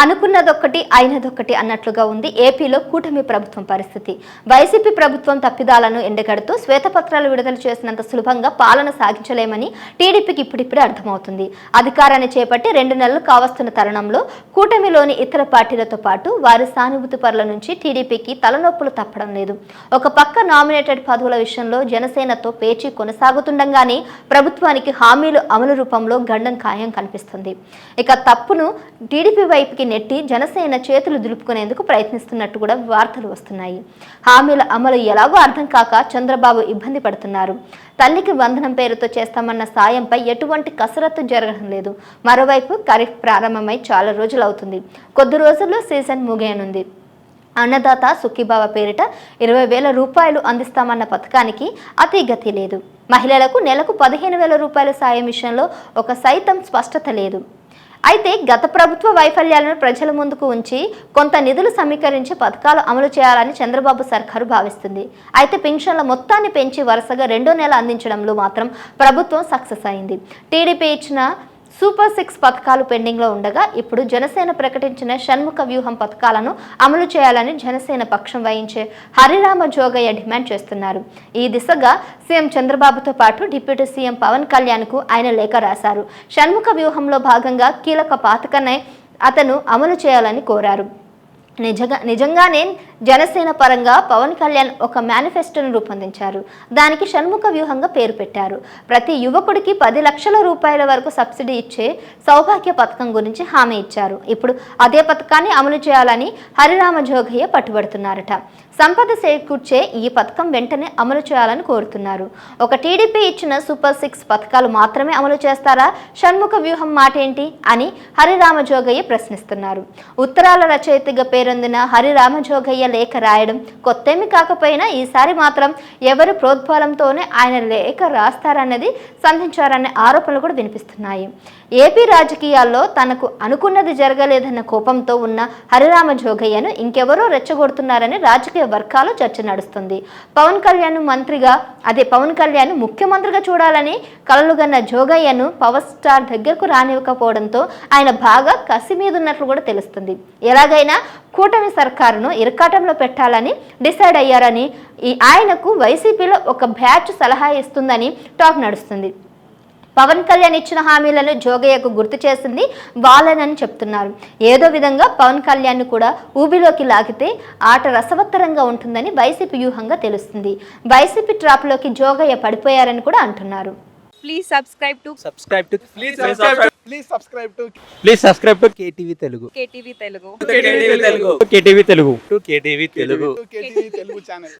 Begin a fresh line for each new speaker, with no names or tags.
అనుకున్నదొక్కటి అయినదొక్కటి అన్నట్లుగా ఉంది ఏపీలో కూటమి ప్రభుత్వం పరిస్థితి. వైసీపీ ప్రభుత్వం తప్పిదాలను ఎండగడుతూ శ్వేతపత్రాలు విడుదల చేసినంత సులభంగా పాలన సాగించలేమని టీడీపీకి ఇప్పుడిప్పుడే అర్థమవుతుంది. అధికారాన్ని చేపట్టి 2 నెలలు కావస్తున్న తరుణంలో కూటమిలోని ఇతర పార్టీలతో పాటు వారి సానుభూతి పరుల నుంచి టీడీపీకి తలనొప్పులు తప్పడం లేదు. ఒక పక్క నామినేటెడ్ పదవుల విషయంలో జనసేనతో పేచీ కొనసాగుతుండగానే ప్రభుత్వానికి హామీలు అమలు రూపంలో గండం ఖాయం కనిపిస్తుంది. ఇక తప్పును టీడీపీ వైపుకి నెట్టి జనసేన చేతులు దులుపుకునేందుకు ప్రయత్నిస్తున్నట్టు కూడా వార్తలు వస్తున్నాయి. హామీల అమలు ఎలాగో అర్థం కాక చంద్రబాబు ఇబ్బంది పడుతున్నారు. తల్లికి వందనం పేరుతో చేస్తామన్న సాయంపై ఎటువంటి కసరత్తు జరగడం లేదు. మరోవైపు ఖరీఫ్ ప్రారంభమై చాలా రోజులు అవుతుంది. కొద్ది రోజుల్లో సీజన్ ముగియనుంది. అన్నదాత సుఖీభావ పేరిట 20,000 రూపాయలు అందిస్తామన్న పథకానికి అతిగతి లేదు. మహిళలకు నెలకు 15,000 రూపాయల సాయం విషయంలో ఒక సైతం స్పష్టత లేదు. అయితే గత ప్రభుత్వ వైఫల్యాలను ప్రజల ముందుకు ఉంచి కొంత నిధులు సమీకరించి పథకాలు అమలు చేయాలని చంద్రబాబు సర్కారు భావిస్తుంది. అయితే పెన్షన్ల మొత్తాన్ని పెంచి వరుసగా 2వ నెల అందించడంలో మాత్రం ప్రభుత్వం సక్సెస్ అయింది. టీడీపీ ఇచ్చిన సూపర్ 6 పథకాలు పెండింగ్లో ఉండగా ఇప్పుడు జనసేన ప్రకటించిన షణ్ముఖ వ్యూహం పథకాలను అమలు చేయాలని జనసేన పక్షం వహించే హరిరామ జోగయ్య డిమాండ్ చేస్తున్నారు. ఈ దిశగా సీఎం చంద్రబాబుతో పాటు డిప్యూటీ సీఎం పవన్ కళ్యాణ్కు ఆయన లేఖ రాశారు. షణ్ముఖ వ్యూహంలో భాగంగా కీలక పథకాన్ని అతను అమలు చేయాలని కోరారు. నిజంగానే జనసేన పరంగా పవన్ కళ్యాణ్ ఒక మేనిఫెస్టోను రూపొందించారు. దానికి షణ్ముఖ వ్యూహంగా పేరు పెట్టారు. ప్రతి యువకుడికి 10 లక్షల రూపాయల వరకు సబ్సిడీ ఇచ్చే సౌభాగ్య పథకం గురించి హామీ ఇచ్చారు. ఇప్పుడు అదే పథకాన్ని అమలు చేయాలని హరిరామ జోగయ్య పట్టుబడుతున్నారట. సంపద చేకూర్చే ఈ పథకం వెంటనే అమలు చేయాలని కోరుతున్నారు. ఒక టీడీపీ ఇచ్చిన సూపర్ 6 పథకాలు మాత్రమే అమలు చేస్తారా? షణ్ముఖ వ్యూహం మాట ఏంటి అని హరిరామ జోగయ్య ప్రశ్నిస్తున్నారు. ఉత్తరాల రచయితగా పేరొందిన హరిరామ జోగయ్య లేఖ రాయడం కొత్తేమి కాకపోయినా ఈసారి మాత్రం ఎవరి ప్రోద్బలంతోనే ఆయన లేఖ రాస్తారన్నది సంధించారనే ఆరోపణలు కూడా వినిపిస్తున్నాయి. ఏపీ రాజకీయాల్లో తనకు అనుకున్నది జరగలేదన్న కోపంతో ఉన్న హరిరామ జోగయ్యను ఇంకెవరో రెచ్చగొడుతున్నారని రాజకీయ వర్గాల్లో చర్చ నడుస్తుంది. పవన్ కళ్యాణ్ ముఖ్యమంత్రిగా చూడాలని కలలుగన్న జోగయ్యను పవర్ స్టార్ దగ్గరకు రానివ్వకపోవడంతో ఆయన బాగా కసి మీదున్నట్లు కూడా తెలుస్తుంది. ఎలాగైనా కూటమి సర్కారును ఇరకాటంలో పెట్టాలని డిసైడ్ అయ్యారని ఆయనకు వైసీపీలో ఒక బ్యాచ్ సలహా ఇస్తుందని టాక్ నడుస్తుంది. పవన్ కళ్యాణ్ ఇచ్చిన హామీలను జోగయ్యకు గుర్తు చేసింది వాళ్ళనని చెప్తున్నారు. ఏదో విధంగా పవన్ కళ్యాణ్ కూడా ఊబిలోకి లాగితే ఆట రసవత్తరంగా ఉంటుందని వైసీపీ వ్యూహంగా తెలుస్తుంది. వైసీపీ ట్రాప్లోకి జోగయ్య పడిపోయారని కూడా అంటున్నారు.
Please subscribe to
KTV Telugu.
KTV Telugu channel.